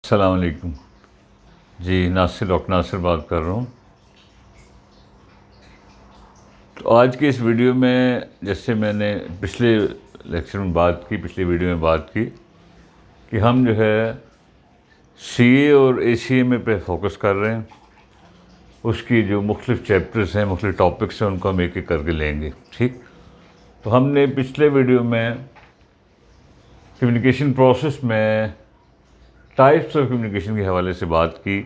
अस्सलाम वालेकुम जी। डॉक्टर नासिर बात कर रहा हूँ। तो आज के इस वीडियो में, जैसे मैंने पिछले लेक्चर में बात की, पिछले वीडियो में बात की कि हम जो है सीए और एसीए में पे फोकस कर रहे हैं। उसकी जो मुख्तलिफ चैप्टर्स हैं, मुख्तलिफ टॉपिक्स हैं, उनको हम एक एक करके लेंगे। ठीक। तो हमने पिछले वीडियो में कम्युनिकेशन प्रोसेस में टाइप्स ऑफ कम्युनिकेशन के हवाले से बात की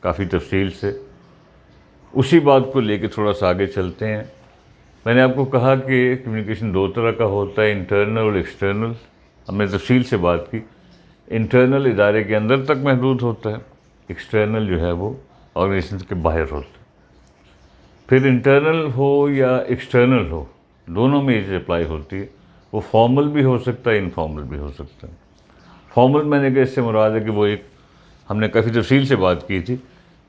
काफ़ी तफसील से। उसी बात को लेके थोड़ा सा आगे चलते हैं। मैंने आपको कहा कि कम्युनिकेशन दो तरह का होता है, इंटरनल और एक्सटर्नल। हमने तफसील से बात की। इंटरनल इदारे के अंदर तक महदूद होता है, एक्सटर्नल जो है वो ऑर्गेनाइजेशन के बाहर होता है। फिर इंटरनल हो या एक्सटर्नल हो, दोनों में ये चीज़ अप्लाई होती है। वो फॉर्मल भी हो सकता है, इनफॉर्मल भी हो सकता है। फॉर्मल मैंने कहा इससे मुराद है कि वो एक, हमने काफ़ी तफसील से बात की थी,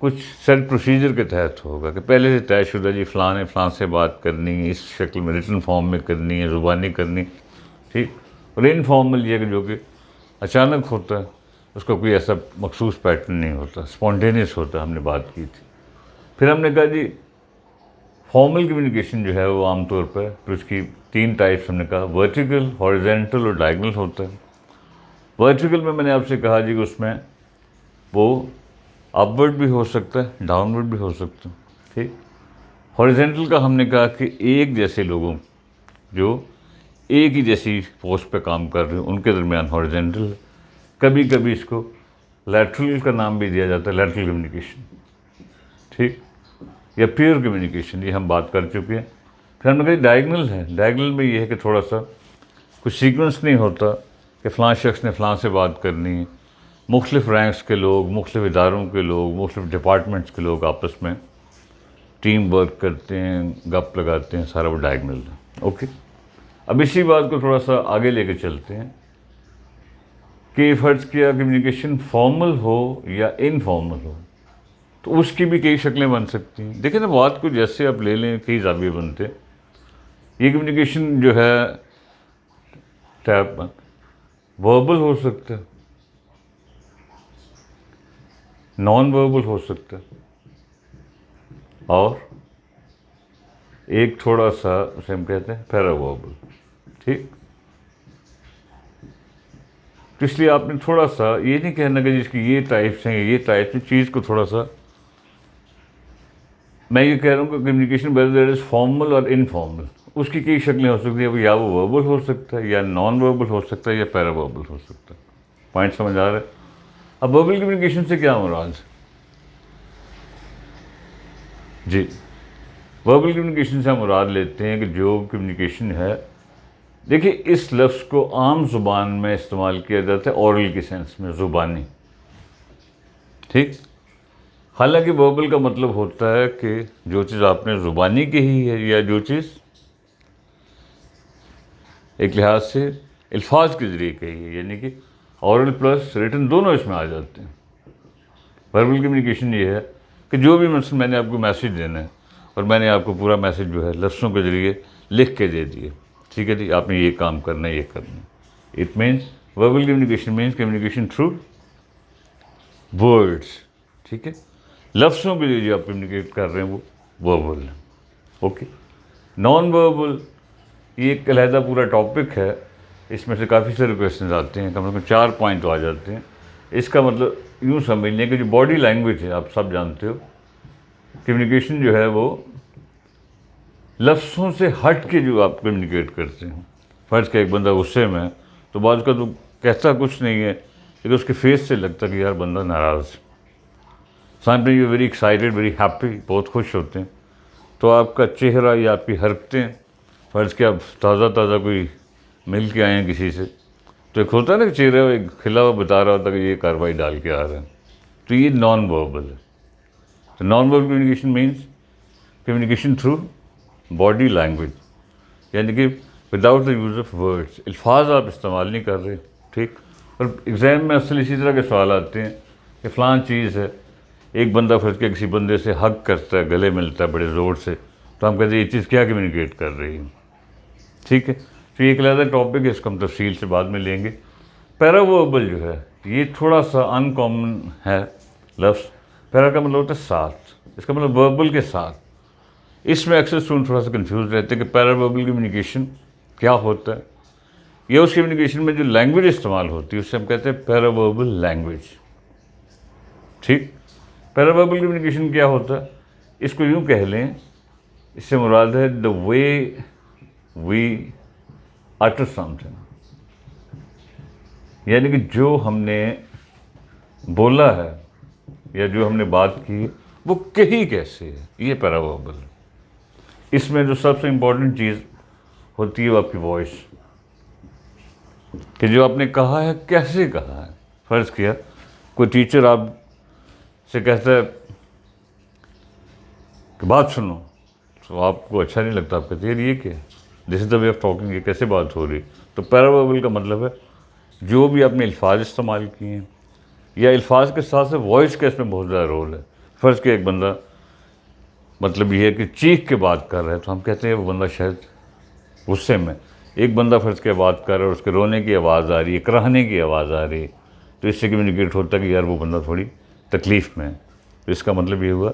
कुछ सेट प्रोसीजर के तहत होगा कि पहले से तयशुदा जी फ़लाँ ने फ़लाँ से बात करनी है, इस शक्ल में रिटन फॉर्म में करनी है, ज़ुबानी करनी। ठीक। और इनफॉर्मल ये कि जो कि अचानक होता है, उसका कोई ऐसा मखसूस पैटर्न नहीं होता, स्पॉन्टेनियस होता है, हमने बात की थी। फिर हमने कहा जी फॉर्मल कम्युनिकेशन जो है वो आमतौर पर, फिर उसकी तीन टाइप्स हमने कहा, वर्टिकल, हॉरिजॉन्टल और डायगोनल होता है। वर्टिकल में मैंने आपसे कहा जी कि उसमें वो अपवर्ड भी हो सकता है, डाउनवर्ड भी हो सकता है। ठीक। हॉरिजॉन्टल का हमने कहा कि एक जैसे लोगों जो एक ही जैसी पोस्ट पे काम कर रहे हैं उनके दरमियान हॉरिजॉन्टल है। कभी कभी इसको लैटरल का नाम भी दिया जाता है, लैटरल कम्युनिकेशन। ठीक। या प्योर कम्युनिकेशन, ये हम बात कर चुके हैं। फिर हमने कहा डायगोनल है। डायगोनल में ये है कि थोड़ा सा कुछ सीक्वेंस नहीं होता कि फ़लाँ शख्स ने फ़लाँ से बात करनी है। मुख्तलिफ रैंक्स के लोग, मुख्तलिफ इदारों के लोग, मुख्तलिफ डिपार्टमेंट्स के लोग आपस में टीम वर्क करते हैं, गप लगाते हैं, सारा वो डायगोनल है। ओके। अब इसी बात को थोड़ा सा आगे लेके चलते हैं कि फ़र्ज़ किया कम्युनिकेशन फॉर्मल हो या इनफॉर्मल हो, तो उसकी भी कई शक्लें बन सकती हैं। देखिए ना, बात को जैसे आप ले लें, कई ज़ाविये बनते हैं। ये कम्युनिकेशन जो है टैप वर्बल हो सकता है, नॉन वर्बल हो सकता है, और एक थोड़ा सा उसे हम कहते हैं पैरावर्बल। ठीक। तो इसलिए आपने थोड़ा सा ये नहीं कहना कि जिसकी ये टाइप्स हैं, ये टाइप्स हैं, चीज़ को थोड़ा सा, मैं ये कह रहा हूँ कि कम्युनिकेशन वेदर इज़ फॉर्मल और इनफॉर्मल, उसकी कई शक्लें हो सकती है। या वो वर्बल हो सकता है, या नॉन वर्बल हो सकता है, या पैरावर्बल हो सकता है। पॉइंट समझ आ रहा है? अब वर्बल कम्युनिकेशन से क्या मुराद जी? वर्बल कम्युनिकेशन से हम मुराद लेते हैं कि जो कम्युनिकेशन है, देखिए इस लफ्ज़ को आम ज़ुबान में इस्तेमाल किया जाता है ओरल के सेंस में, ज़ुबानी। ठीक। हालांकि वर्बल का मतलब होता है कि जो चीज़ आपने ज़ुबानी कही है, या जो चीज़ एक लिहाज से अल्फाज के ज़रिए कही है, यानी कि ओरल प्लस रिटन दोनों इसमें आ जाते हैं। वर्बल कम्युनिकेशन ये है कि जो भी मतलब मैंने आपको मैसेज देना है और मैंने आपको पूरा मैसेज जो है लफ्ज़ों के ज़रिए लिख के दे दिए, ठीक है जी, आपने ये काम करना है, ये करना है। It means verbal communication means communication through words. ठीक है। लफ्ज़ों के लिए जो आप कम्युनिकेट कर रहे हैं वो वर्बल है। ओके। नॉन वर्बल ये एक अलहदा पूरा टॉपिक है। इसमें से काफ़ी सारे क्वेश्चन आते हैं, कम से कम 4 पॉइंट आ जाते हैं। इसका मतलब यूँ समझ लें कि जो बॉडी लैंग्वेज है, आप सब जानते हो, कम्युनिकेशन जो है वो लफ्ज़ों से हट के जो आप कम्युनिकेट करते हैं। फ़र्ज़ का एक बंदा गुस्से में है, तो बाज़ का तो कहता कुछ नहीं है, लेकिन उसके फेस से लगता कि यार बंदा नाराज़ है। Sometimes you very excited, very happy, बहुत खुश होते हैं, तो आपका चेहरा या आपकी हरकतें, फ़र्ज़ के आप ताज़ा कोई मिल के आए हैं किसी से, तो एक होता है ना कि चेहरा एक खिला हुआ बता रहा होता है कि ये कार्रवाई डाल के आ रहे हैं, तो ये नॉन वर्बल है। तो non verbal communication means communication through body language, यानी कि without the use of words, अल्फाज आप इस्तेमाल नहीं कर रहे। ठीक। और एग्ज़ाम में असल इसी तरह के सवाल आते हैं कि फ़लाँ चीज़ है, एक बंदा फ़र्ज़ के किसी बंदे से हक करता है, गले मिलता है बड़े ज़ोर से, तो हम कहते हैं ये चीज़ क्या कम्युनिकेट कर रही है। ठीक है। तो ये एक अलग टॉपिक है, इसको हम तफसील से बाद में लेंगे। पैरावर्बल जो है ये थोड़ा सा अनकॉमन है लफ्ज़। पैरा का मतलब होता है साथ, इसका मतलब वर्बल के साथ। इसमें अक्सर स्टूडेंट थोड़ा सा कंफ्यूज रहते हैं कि पैरा वर्बल कम्युनिकेशन क्या होता है, या उस कम्युनिकेशन में जो लैंग्वेज इस्तेमाल होती है उससे हम कहते हैं पैरा वर्बल लैंग्वेज। ठीक, पैरा वर्बल कम्युनिकेशन क्या होता है, इसको यूँ कह लें, इससे मुराद है the way we utter something, यानी कि जो हमने बोला है या जो हमने बात की वो कही कैसे है, ये पैरावर्बल है। इसमें जो सबसे इम्पोर्टेंट चीज़ होती है वो आपकी वॉइस, कि जो आपने कहा है कैसे कहा है। फ़र्ज़ किया कोई टीचर आप से कहता है कि बात सुनो, तो आपको अच्छा नहीं लगता, आप कहते हैं ये क्या, this is the way of talking, ये कैसे बात हो रही। तो पैरावर्बल का मतलब है जो भी आपने अल्फाज इस्तेमाल किए हैं या अल्फाज के साथ साथ वॉइस का इसमें बहुत ज़्यादा रोल है। फ़र्ज़ किया एक बंदा मतलब ये है कि चीख के बात कर रहा है, तो हम कहते हैं वो बंदा शायद गुस्से में। एक बंदा फ़र्ज़ के बात कर रहा है, उसके रोने की आवाज़ आ रही है, कराहने की आवाज़ आ रही है, तो इससे कम्युनिकेट होता है कि यार वो बंदा थोड़ी तकलीफ़ में है। तो इसका मतलब ये हुआ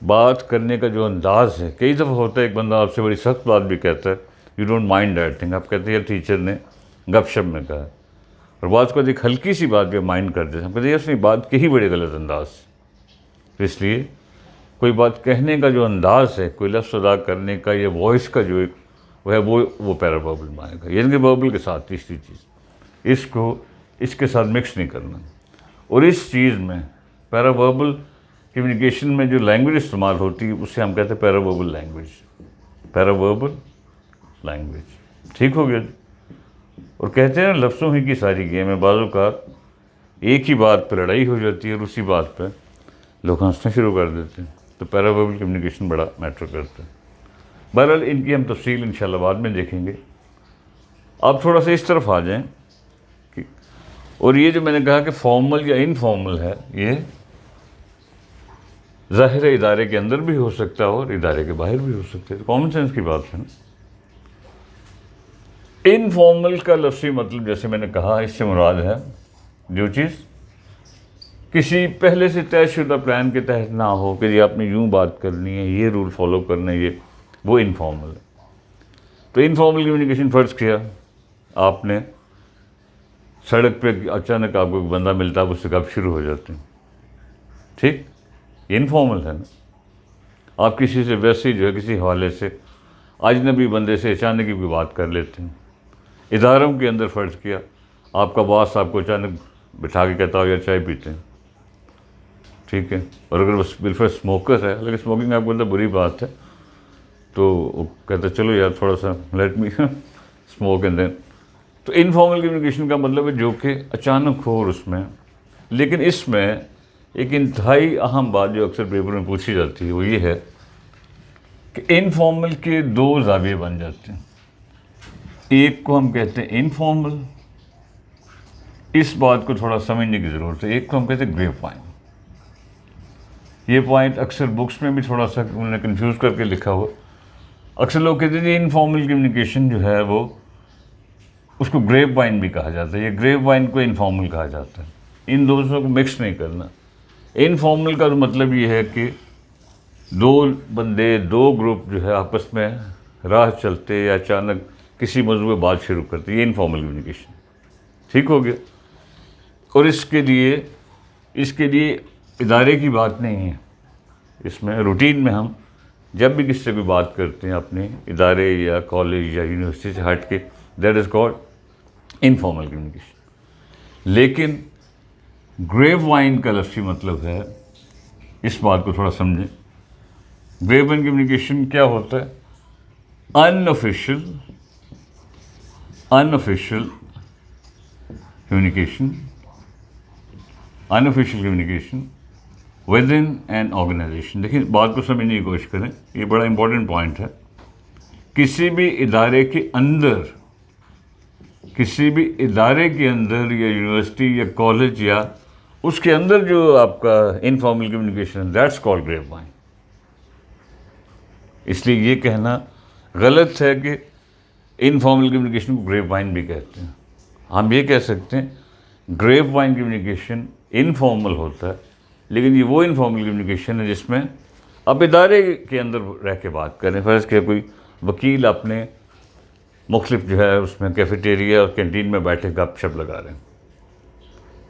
बात करने का जो अंदाज़ है। कई दफ़ा होता है एक बंदा आपसे बड़ी सख्त बात भी कहता है, you don't mind that thing, आप कहते हैं यार टीचर ने गपशप में कहा, और बात को एक हल्की सी बात पे माइंड कर देते हैं, हम कहते हैं उसने बात की ही बड़े गलत अंदाज से। तो इसलिए कोई बात कहने का जो अंदाज़ है, कोई लफ्ज़ अदा करने का या वॉइस का जो एक वो है वो पैरावर्बल में आएगा, यानी कि वर्बल के साथ। तीसरी चीज़, इसको इसके साथ मिक्स नहीं करना। और इस चीज़ में पैरावर्बल कम्युनिकेशन में जो लैंग्वेज इस्तेमाल होती है उससे हम कहते हैं पैरावर्बल लैंग्वेज, पैरावर्बल लैंग्वेज। ठीक हो गया। और कहते हैं ना लफ्ज़ों ही की सारी गेम है, बाज़ों का एक ही बात पर लड़ाई हो जाती है और उसी बात पर लोग हंसना शुरू कर देते हैं। तो पैरावर्बल कम्युनिकेशन बड़ा मैटर करता है। बहरहाल इनकी हम तफसील इंशाल्लाह बाद में देखेंगे। आप थोड़ा सा इस तरफ आ जाएं कि, और ये जो मैंने कहा कि फॉर्मल या इनफॉर्मल है, ये ज़ाहिर है इदारे के अंदर भी हो सकता है और इदारे के बाहर भी हो सकता है। तो कॉमन सेंस की बात है ना। इनफॉर्मल का लफ्ज़ी मतलब जैसे मैंने कहा, इससे मुराद है जो चीज़ किसी पहले से तयशुदा प्लान के तहत ना हो कि ये आपने यूँ बात करनी है, ये रूल फॉलो करना है, ये वो इनफॉर्मल है। तो इनफॉर्मल कम्युनिकेशन फ़र्ज़ किया आपने सड़क पे अचानक आपको एक बंदा मिलता है, उससे गप शुरू हो जाते हैं। ठीक, इनफॉर्मल है ना। आप किसी से वैसे ही जो है किसी हवाले से अजनबी बंदे से अचानक ही कोई बात कर लेते हैं। इदारों के अंदर फ़र्ज़ किया आपका बॉस आपको अचानक बिठा के कहता हो यार चाय पीते हैं, ठीक है, और अगर बस बिल्कुल स्मोकर है, लेकिन स्मोकिंग आपको अंदर बुरी बात है, तो वो कहता चलो यार थोड़ा सा let me smoke and then. तो इनफॉर्मल कम्युनिकेशन का मतलब है जो कि अचानक हो और उसमें। लेकिन इसमें एक इंतहाई अहम बात जो अक्सर पेपर में पूछी जाती है वो ये है कि इनफॉर्मल के दो ज़ाविये बन जाते हैं। एक को हम कहते हैं इनफॉर्मल, इस बात को थोड़ा समझने की ज़रूरत है। एक को हम कहते हैं ग्रेप वाइन। ये पॉइंट अक्सर बुक्स में भी थोड़ा सा उन्होंने कंफ्यूज करके लिखा हुआ। अक्सर लोग कहते हैं इनफॉर्मल कम्युनिकेशन जो है वो उसको ग्रेप वाइन भी कहा जाता है, या ग्रेप वाइन को इनफॉर्मल कहा जाता है। इन दोनों को मिक्स नहीं करना। इनफॉर्मल का मतलब ये है कि दो बंदे, दो ग्रुप जो है आपस में राह चलते या अचानक किसी मौजूद पे बात शुरू करते, ये इनफॉर्मल कम्युनिकेशन। ठीक हो गया। और इसके लिए इदारे की बात नहीं है। इसमें रूटीन में हम जब भी किसी से भी बात करते हैं अपने इदारे या कॉलेज या यूनिवर्सिटी से हट के, that is called informal communication. लेकिन ग्रेप वाइन का लफ्ज़ी मतलब है, इस बात को थोड़ा समझें। ग्रेप वाइन कम्युनिकेशन क्या होता है? Unofficial communication within an organisation. देखिए बात को समझने की कोशिश करें, ये बड़ा इंपॉर्टेंट पॉइंट है। किसी भी इदारे के अंदर या यूनिवर्सिटी या कॉलेज या उसके अंदर जो आपका informal communication, that's called grapevine. इसलिए ये कहना गलत है कि इनफॉर्मल कम्युनिकेशन को ग्रेप वाइन भी कहते हैं। हम ये कह सकते हैं ग्रेप वाइन कम्युनिकेशन इनफॉर्मल होता है, लेकिन ये वो इनफॉर्मल कम्युनिकेशन है जिसमें आप इदारे के अंदर रह के बात करें। फ़र्ज़ किया कोई वकील अपने मुख्तलिफ जो है उसमें कैफेटेरिया और कैंटीन में बैठे गपशप लगा रहे हैं,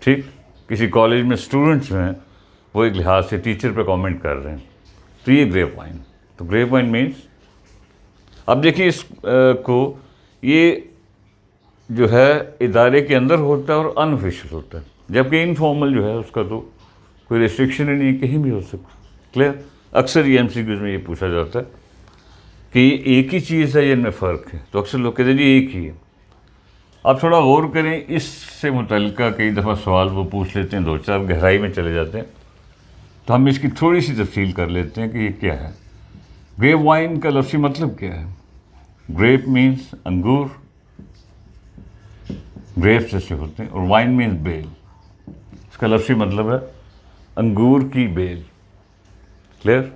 ठीक। किसी कॉलेज में स्टूडेंट्स में वो एक लिहाज से टीचर पे कमेंट कर रहे हैं, तो ये ग्रेप वाइन। तो ग्रेप वाइन मीन्स, अब देखिए इस को ये जो है इदारे के अंदर होता है और अनऑफिशियल होता है, जबकि इनफॉर्मल जो है उसका तो कोई रिस्ट्रिक्शन ही नहीं, कहीं भी हो सकता। क्लियर। अक्सर ये एमसीक्यूज़ में ये पूछा जाता है कि ये एक ही चीज़ है या इनमें फ़र्क है, तो अक्सर लोग कहते हैं जी एक ही है। आप थोड़ा गौर करें, इससे मुतल्लिका कई दफ़ा सवाल वो पूछ लेते हैं, दो चार गहराई में चले जाते हैं, तो हम इसकी थोड़ी सी तफसील कर लेते हैं कि ये क्या है। ग्रेप वाइन का लफ्ज़ी मतलब क्या है? ग्रेप मीन्स अंगूर, ग्रेप्स जैसे होते हैं, और वाइन मीन्स बेल। इसका लफ्ज़ी मतलब है अंगूर की बेल। क्लियर।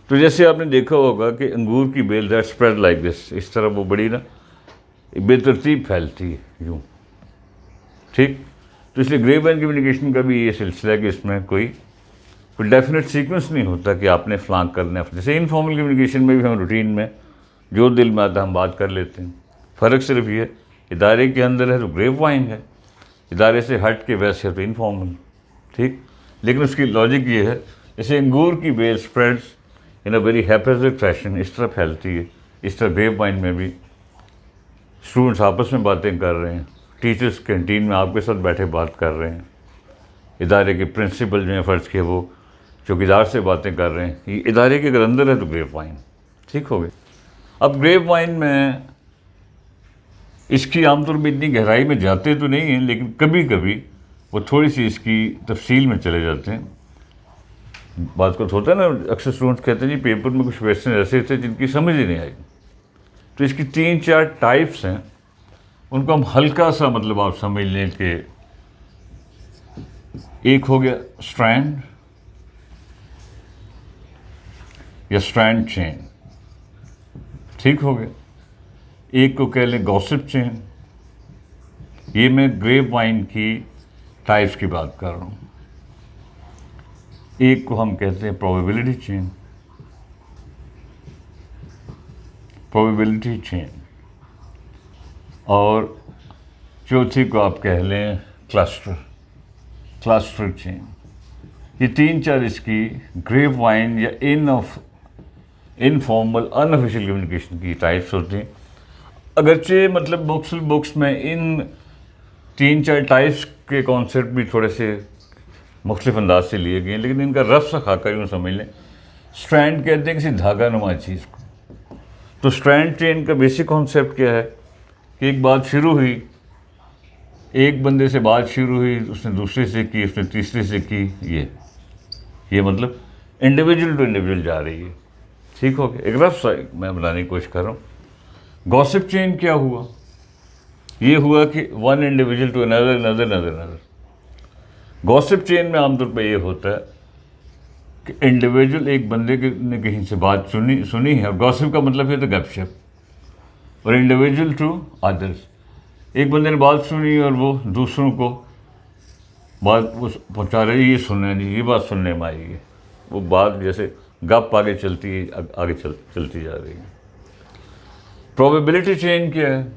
तो जैसे आपने देखा होगा कि अंगूर की बेल दैट स्प्रेड लाइक दिस, इस तरह वो बड़ी ना बेतरतीब फैलती है यूँ, ठीक। तो इसलिए ग्रेप वाइन कम्युनिकेशन का भी ये सिलसिला है कि इसमें कोई डेफिनेट सीक्वेंस नहीं होता कि आपने फ्लांक करना है। जैसे इनफॉर्मल कम्युनिकेशन में भी हम रूटीन में जो दिल में आता है हम बात कर लेते हैं। फ़र्क सिर्फ ये इदारे के अंदर है तो ग्रेप वाइन है, इदारे से हट के वैसे है तो इनफॉर्मल, ठीक। लेकिन उसकी लॉजिक ये है, जैसे अंगूर की बेल spreads in a very haphazard fashion, इस तरह फैलती है, इस तरह ग्रेप वाइन में भी स्टूडेंट्स आपस में बातें कर रहे हैं, टीचर्स कैंटीन में आपके साथ बैठे बात कर रहे हैं, इदारे के प्रिंसिपल जो हैं फ़र्ज़ किया वो चौकीदार से बातें कर रहे हैं, ये इदारे के अगर अंदर है तो ग्रेप वाइन, ठीक हो गई। अब ग्रेप वाइन में इसकी आमतौर पर इतनी गहराई में जाते तो नहीं हैं, लेकिन कभी कभी वो थोड़ी सी इसकी तफसील में चले जाते हैं। बात को होता है ना, अक्सर स्टूडेंट्स कहते हैं जी पेपर में कुछ क्वेश्चन ऐसे थे जिनकी समझ ही नहीं आई, तो इसकी 3-4 टाइप्स हैं, उनको हम हल्का सा मतलब आप समझ लें कि एक हो गया स्ट्रैंड या स्ट्रैंड चेन, ठीक हो गया। एक को कह लें गॉसिप चेन। ये मैं ग्रेप वाइन की टाइप्स की बात कर रहा हूँ। एक को हम कहते हैं प्रोबेबिलिटी चेन, प्रोबेबिलिटी चेन, और चौथी को आप कह लें क्लस्टर, क्लस्टर चेन। ये 3-4 इसकी ग्रेप वाइन या इनफॉर्मल अनऑफिशियल कम्युनिकेशन की टाइप्स होती हैं। अगरचे मतलब बुक्स में इन 3-4 टाइप्स के कॉन्सेप्ट भी थोड़े से मुख्तलिफ अंदाज से लिए गए हैं, लेकिन इनका रफ सा खाका यूँ समझ लें। स्ट्रैंड कहते हैं किसी धागा नुमा चीज़ को। तो स्ट्रैंड चेन का बेसिक कॉन्सेप्ट क्या है कि एक बात शुरू हुई, एक बंदे से बात शुरू हुई, उसने दूसरे से की, उसने तीसरे से की, ये मतलब इंडिविजुअल टू इंडिविजुअल जा रही है, ठीक हो गया। एक रफ सा मैं बनाने की कोशिश कर रहा हूँ। गॉसिप चेन क्या हुआ? ये हुआ कि one individual to another. Gossip chain में आमतौर पर ये होता है कि इंडिविजुअल एक बंदे ने कहीं से बात सुनी है, और गॉसिप का मतलब है तो गपशप, और इंडिविजुअल टू अदर्स, एक बंदे ने बात सुनी और वो दूसरों को बात वो पहुँचा रही है, ये सुनना नहीं, ये बात सुनने में आई है, वो बात जैसे गप आगे चलती जा रही है। प्रोबेबिलिटी चेन क्या है?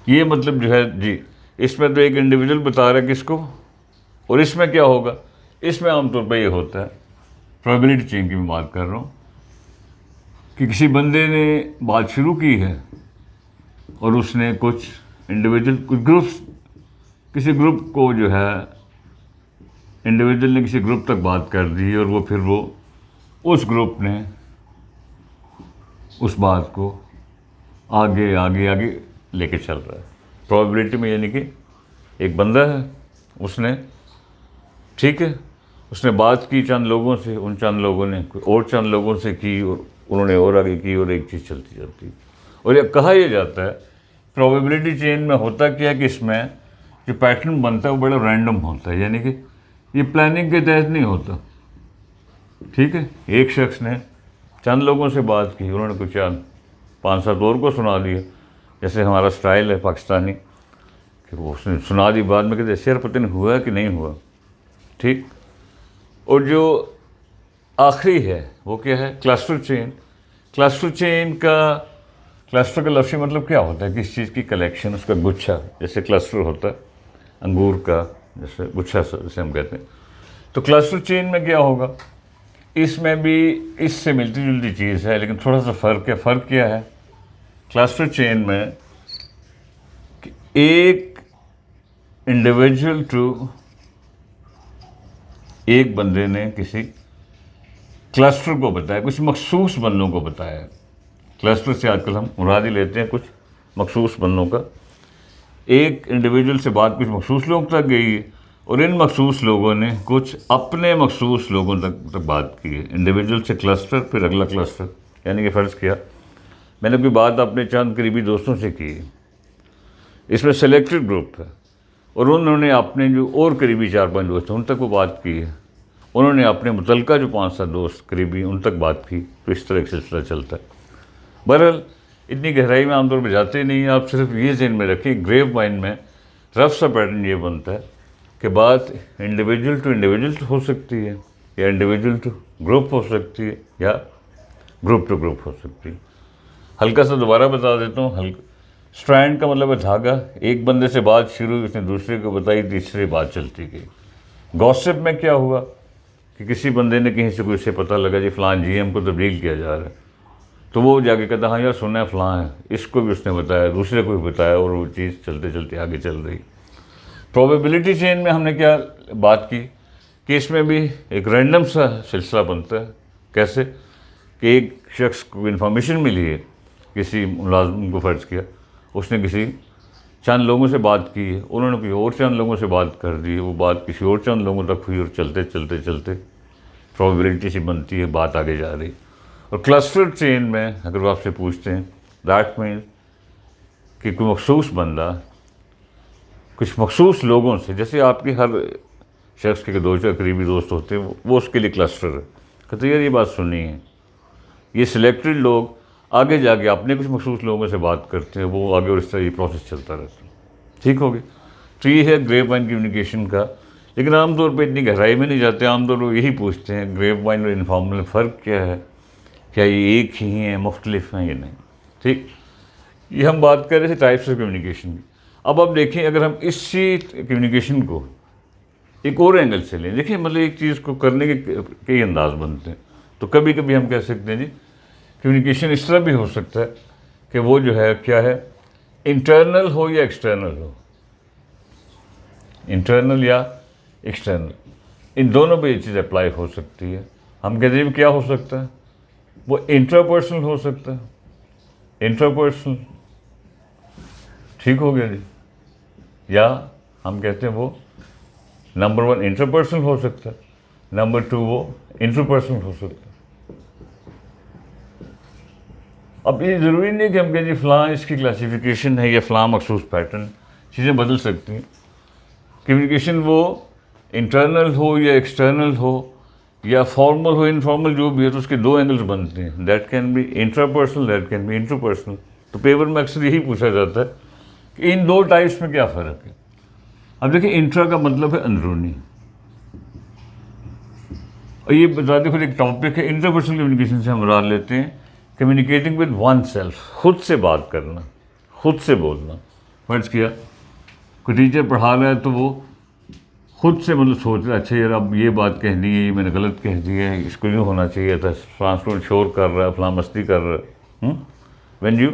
ये मतलब जो है जी, इसमें तो एक इंडिविजुअल बता रहा है किसको, और इसमें क्या होगा, इसमें आमतौर पर ये होता है, प्रोबेबिलिटी चेन की मैं बात कर रहा हूँ, कि किसी बंदे ने बात शुरू की है और उसने कुछ इंडिविजुअल, कुछ ग्रुप्स, किसी ग्रुप को जो है इंडिविजुअल ने किसी ग्रुप तक बात कर दी, और वो फिर वो उस ग्रुप ने उस बात को आगे लेके चल रहा है। प्रोबेबिलिटी में यानी कि एक बंदा है, उसने ठीक है, उसने बात की चंद लोगों से, उन चंद लोगों ने और चंद लोगों से की, और उन्होंने और आगे की, और एक चीज़ चलती जाती है। और ये कहा यह जाता है प्रोबेबिलिटी चेन में होता क्या है कि इसमें जो पैटर्न बनता है वो बड़ा रैंडम होता है, यानी कि ये प्लानिंग के तहत नहीं होता, ठीक है। एक शख्स ने चंद लोगों से बात की, उन्होंने कुछ 5-7 और को सुना दिया, जैसे हमारा स्टाइल है पाकिस्तानी कि वो उसने सुना दी, बाद में कहते शेर पता नहीं हुआ कि नहीं हुआ, ठीक। और जो आखिरी है वो क्या है, क्लस्टर चेन। क्लस्टर चेन का, क्लस्टर का लफ्ज़ी मतलब क्या होता है, किस चीज़ की कलेक्शन, उसका गुच्छा। जैसे क्लस्टर होता है अंगूर का, जैसे गुच्छा जैसे हम कहते हैं। तो क्लस्टर चेन में क्या होगा, इसमें भी इससे मिलती जुलती चीज़ है, लेकिन थोड़ा सा फ़र्क है। फ़र्क क्या है क्लस्टर चेन में, कि एक इंडिविजुअल टू, एक बंदे ने किसी क्लस्टर को बताया, कुछ मखसूस बंदों को बताया। क्लस्टर से आजकल हम मुराद ही लेते हैं कुछ मखसूस बंदों का। एक इंडिविजुअल से बात कुछ मखसूस लोगों तक गई, और इन मखसूस लोगों ने कुछ अपने मखसूस लोगों तक बात की है। इंडिविजुअल से क्लस्टर, फिर अगला क्लस्टर। यानी कि फ़र्ज़ किया मैंने कोई बात अपने चंद करीबी दोस्तों से की, इसमें सेलेक्टेड ग्रुप है, और उन्होंने अपने जो और करीबी 4-5 दोस्त हैं उन तक वो बात की है, उन्होंने अपने मुतलका जो 5-7 दोस्त करीबी उन तक बात की। तो इस तरह एक सिलसिला चलता है। बहरहाल इतनी गहराई में आमतौर पर जाते नहीं हैं, आप सिर्फ ये ज़हन में रखें, ग्रेप वाइन में रफ सा पैटर्न ये बनता है कि बात इंडिविजुअल टू इंडिविजुअल हो सकती है, या इंडिविजुअल टू ग्रुप हो सकती है, या ग्रुप टू ग्रुप हो सकती है। हल्का सा दोबारा बता देता हूँ। हल्का स्ट्रैंड का मतलब है धागा। एक बंदे से बात शुरू, उसने दूसरे को बताई, तीसरी बात चलती गई। गॉसिप में क्या हुआ कि किसी बंदे ने कहीं से कोई से पता लगा जी फ़लाँ GM को तब्दील किया जा रहा है, तो वो जाके कहता हाँ यार सुना है फ़लाँ है, इसको भी उसने बताया, दूसरे को भी बताया, और वो चीज़ चलते चलते आगे चल रही। प्रोबेबिलिटी चेन में हमने क्या बात की कि इसमें भी एक रैंडम सा सिलसिला बनता है। कैसे कि एक शख्स को इन्फॉर्मेशन मिली है, किसी मुलाजिम को फ़र्ज़ किया, उसने किसी चंद लोगों से बात की है, उन्होंने कोई और चंद लोगों से बात कर दी, वो बात किसी और चंद लोगों तक हुई, और चलते चलते चलते प्रोबेबिलिटी सी बनती है, बात आगे जा रही। और क्लस्टर चेन में अगर वो आपसे पूछते हैं, दैट मीन्स कि कोई मखसूस बंदा कुछ मखसूस लोगों से, जैसे आपके हर शख्स के 2-4 करीबी दोस्त होते हैं, वो उसके लिए क्लस्टर है। कहते यार ये बात सुनी है, ये सिलेक्टेड लोग आगे जाके अपने कुछ मखसूस लोगों से बात करते हैं, वो आगे और इस तरह ये प्रोसेस चलता रहता है। ठीक हो गया। तो ये है ग्रेप वाइन कम्युनिकेशन का। लेकिन आमतौर पर इतनी गहराई में नहीं जाते, आमतौर पर यही पूछते हैं ग्रेप वाइन और इनफॉर्मल फ़र्क क्या है, क्या ये एक ही हैं, मुख्तलिफ हैं या नहीं। ठीक, ये हम बात कर रहे थे टाइप्स ऑफ कम्युनिकेशन की। अब आप देखें, अगर हम इसी कम्युनिकेशन को एक और एंगल से लें, देखिए मतलब एक चीज़ को करने के कई अंदाज बनते हैं। तो कभी कभी हम कह सकते हैं जी कम्युनिकेशन इस तरह भी हो सकता है कि वो जो है क्या है, इंटरनल हो या एक्सटर्नल हो, इंटरनल या एक्सटर्नल, इन दोनों पे ये चीज़ अप्लाई हो सकती है। हम कहते हैं क्या हो सकता है, वो इंट्रापर्सनल हो सकता है, इंट्रापर्सनल, ठीक हो गया जी। या हम कहते हैं वो नंबर 1 इंटरपर्सनल हो सकता है, नंबर 2 वो इंटरपर्सनल हो सकता है। अब ये ज़रूरी नहीं कि हम कहें जी फ़लाँ इसकी क्लासिफिकेशन है या फ़लाँ मखसूस पैटर्न, चीज़ें बदल सकती हैं। कम्युनिकेशन वो इंटरनल हो या एक्सटर्नल हो या फॉर्मल हो इनफॉर्मल, जो भी है, तो उसके 2 एंगल्स बनते हैं। That can be intrapersonal, that can be interpersonal. तो पेपर में अक्सर यही पूछा जाता है कि इन 2 टाइप्स में क्या फ़र्क है। अब देखिए इंट्रा का मतलब है अंदरूनी, और ये बताते फिर एक टॉपिक है इंटरपर्सनल कम्युनिकेशन से हम मुराद लेते हैं कम्युनिकेटिंग विद वन सेल्फ, खुद से बात करना, खुद से बोलना। फर्ज किया कोई टीचर पढ़ा रहा है तो वो खुद से मतलब सोच रहा है अच्छा यार अब ये बात कहनी है, ये मैंने गलत कह दी है, इसको यूँ होना चाहिए था, फलां स्टूडेंट शोर कर रहा है, फलां मस्ती कर रहा है। व्हेन यू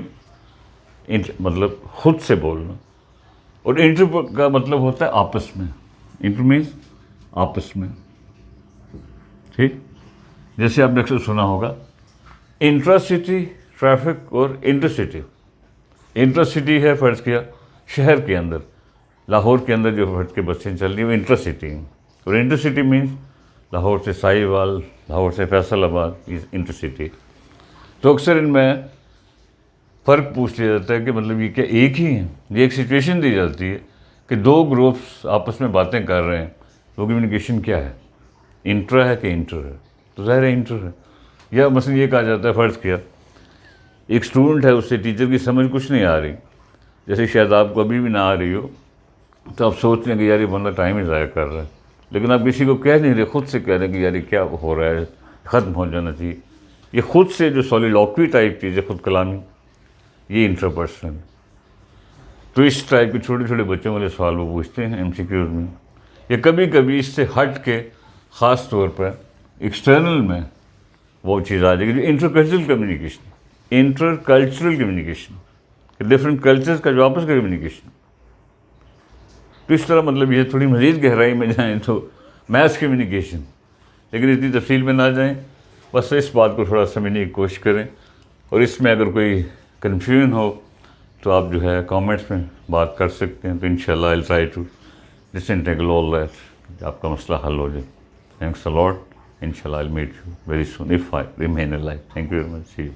मतलब खुद से बोलना। और इंटर का मतलब होता है आपस में, इंटर मीन्स आपस में। ठीक, जैसे आपने अक्सर सुना होगा इंट्रासिटी ट्रैफिक और इंटरसिटी। इंट्रासिटी है फ़र्ज़ किया शहर के अंदर, लाहौर के अंदर जो फ़र्ज़ के बसें चल रही हैं वो इंट्रासिटी हैं, और इंटरसिटी मीन्स लाहौर से साहिवाल, लाहौर से फैसलाबाद, इस इंटरसिटी। तो अक्सर इनमें फ़र्क पूछ लिया जाता है कि मतलब ये क्या एक ही हैं। ये एक सिचुएशन दी जाती है कि 2 ग्रुप्स आपस में बातें कर रहे हैं, तो कम्युनिकेशन क्या है, इंट्रा है कि इंटर है, तो ज़ाहिर है इंटर है। या मसलन ये कहा जाता है फ़र्ज़ किया एक स्टूडेंट है, उससे टीचर की समझ कुछ नहीं आ रही, जैसे शायद आपको अभी भी ना आ रही हो, तो आप सोच रहे हैं कि यार ये बंदा टाइम ही ज़ाया कर रहा है, लेकिन आप किसी को कह नहीं रहे, खुद से कह रहे हैं कि यार ये क्या हो रहा है, ख़त्म हो जाना चाहिए। ये खुद से जो सॉलिलॉक्वी टाइप चीज़ है, खुद कलामी, ये इंट्रापर्सनल। तो इस टाइप के छोटे छोटे बच्चों वाले सवाल वो पूछते हैं MCQs में, या कभी कभी इससे हट के ख़ास तौर पर एक्सटर्नल में वो चीज़ आ जाएगी जो इंटरकल्चरल कम्युनिकेशन, डिफरेंट कल्चर्स का जो आपस का कम्युनिकेशन। तो इस तरह मतलब ये थोड़ी मज़ीद गहराई में जाएँ तो मैथ्स कम्युनिकेशन, लेकिन इतनी तफसील में ना जाएँ, बस इस बात को थोड़ा समझने की कोशिश करें। और इसमें अगर कोई कन्फ्यूजन हो तो आप जो है कमेंट्स में बात कर सकते हैं, तो इंशाल्लाह I will try to disentangle all that, आपका मसला हल हो जाए। थैंक्स अ लॉट, इंशाल्लाह I will meet you very soon if I remain alive. Thank you very much, see you.